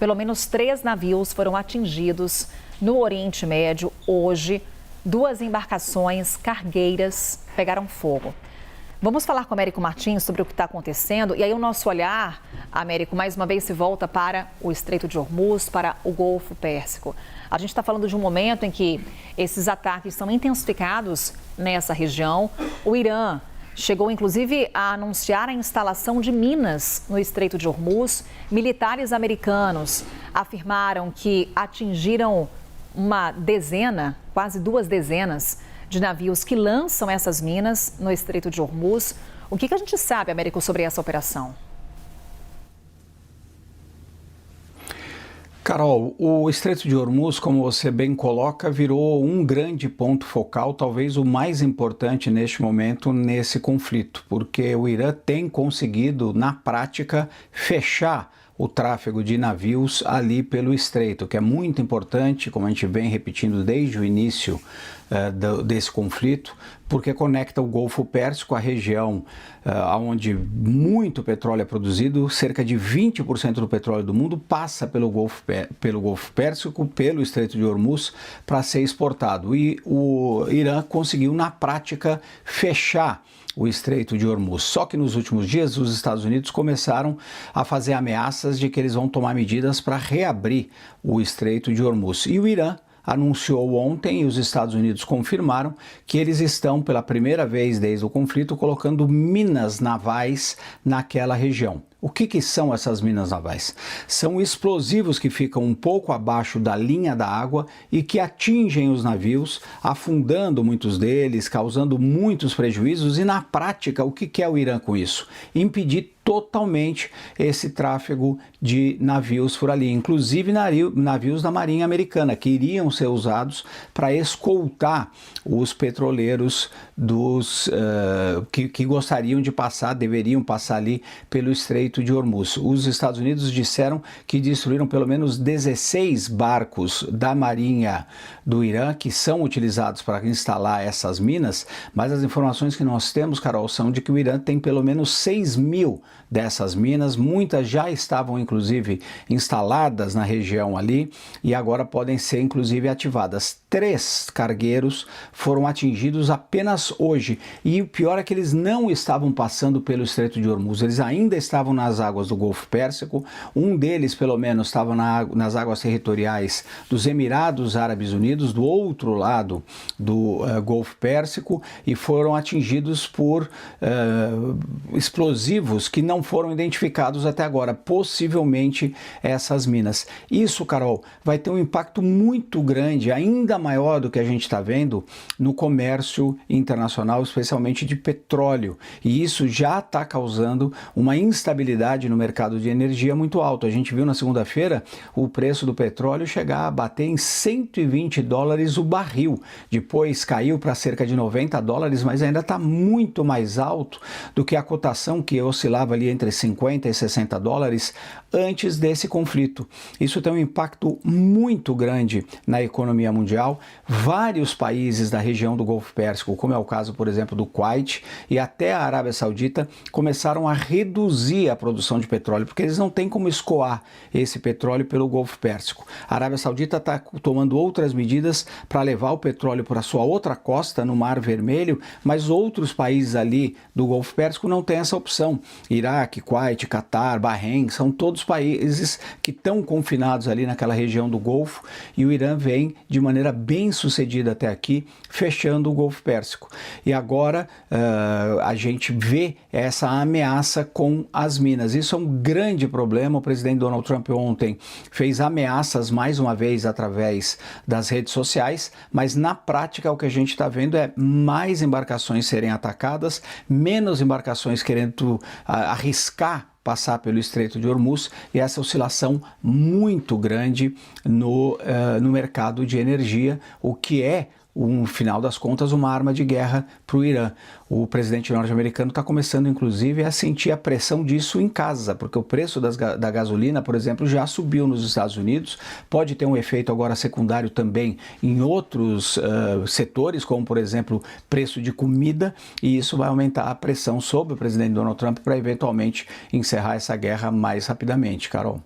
Pelo menos 3 navios foram atingidos no Oriente Médio hoje. 2 embarcações cargueiras pegaram fogo. Vamos falar com o Américo Martins sobre o que está acontecendo. E aí o nosso olhar, Américo, mais uma vez se volta para o Estreito de Hormuz, para o Golfo Pérsico. A gente está falando de um momento em que esses ataques são intensificados nessa região. O Irã chegou, inclusive, a anunciar a instalação de minas no Estreito de Hormuz. Militares americanos afirmaram que atingiram uma dezena, quase 2 dezenas, de navios que lançam essas minas no Estreito de Hormuz. O que a gente sabe, Américo, sobre essa operação? Carol, o Estreito de Hormuz, como você bem coloca, virou um grande ponto focal, talvez o mais importante neste momento nesse conflito, porque o Irã tem conseguido, na prática, fechar o tráfego de navios ali pelo estreito, que é muito importante, como a gente vem repetindo desde o início desse conflito, porque conecta o Golfo Pérsico, a região onde muito petróleo é produzido. Cerca de 20% do petróleo do mundo passa pelo Golfo Pérsico, pelo Estreito de Hormuz, para ser exportado. E o Irã conseguiu, na prática, fechar o Estreito de Hormuz. Só que nos últimos dias os Estados Unidos começaram a fazer ameaças de que eles vão tomar medidas para reabrir o Estreito de Hormuz. E o Irã anunciou ontem, e os Estados Unidos confirmaram, que eles estão, pela primeira vez desde o conflito, colocando minas navais naquela região. O que são essas minas navais? São explosivos que ficam um pouco abaixo da linha da água e que atingem os navios, afundando muitos deles, causando muitos prejuízos. E na prática, o que quer o Irã com isso? Impedir totalmente esse tráfego de navios por ali, inclusive navios da Marinha Americana, que iriam ser usados para escoltar os petroleiros que gostariam de passar, deveriam passar ali pelo Estreito de Hormuz. Os Estados Unidos disseram que destruíram pelo menos 16 barcos da Marinha do Irã, que são utilizados para instalar essas minas, mas as informações que nós temos, Carol, são de que o Irã tem pelo menos 6.000 dessas minas. Muitas já estavam, inclusive, instaladas na região ali e agora podem ser, inclusive, ativadas. 3 cargueiros foram atingidos apenas hoje. E o pior é que eles não estavam passando pelo Estreito de Hormuz, eles ainda estavam nas águas do Golfo Pérsico. Um deles, pelo menos, estava nas águas territoriais dos Emirados Árabes Unidos, do outro lado do Golfo Pérsico, e foram atingidos por explosivos que não foram identificados até agora, possivelmente essas minas. Isso, Carol, vai ter um impacto muito grande, ainda maior do que a gente está vendo no comércio internacional, especialmente de petróleo. E isso já está causando uma instabilidade no mercado de energia muito alto. A gente viu na segunda-feira o preço do petróleo chegar a bater em $120 o barril. Depois caiu para cerca de $90, mas ainda está muito mais alto do que a cotação que oscilava ali entre $50 e $60 antes desse conflito. Isso tem um impacto muito grande na economia mundial. Vários países da região do Golfo Pérsico, como é o caso, por exemplo, do Kuwait e até a Arábia Saudita, começaram a reduzir a produção de petróleo, porque eles não têm como escoar esse petróleo pelo Golfo Pérsico. A Arábia Saudita está tomando outras medidas para levar o petróleo para a sua outra costa, no Mar Vermelho, mas outros países ali do Golfo Pérsico não têm essa opção. Iraque, Kuwait, Catar, Bahrein, são todos países que estão confinados ali naquela região do Golfo, e o Irã vem de maneira bem sucedida até aqui, fechando o Golfo Pérsico. E agora a gente vê essa ameaça com as minas. Isso é um grande problema. O presidente Donald Trump ontem fez ameaças mais uma vez através das redes sociais, mas na prática o que a gente está vendo é mais embarcações serem atacadas, menos embarcações querendo arriscar passar pelo Estreito de Hormuz, e essa oscilação muito grande no mercado de energia, o que é, no final das contas, uma arma de guerra para o Irã. O presidente norte-americano está começando, inclusive, a sentir a pressão disso em casa, porque o preço da gasolina, por exemplo, já subiu nos Estados Unidos, pode ter um efeito agora secundário também em outros setores, como, por exemplo, preço de comida, e isso vai aumentar a pressão sobre o presidente Donald Trump para, eventualmente, encerrar essa guerra mais rapidamente, Carol.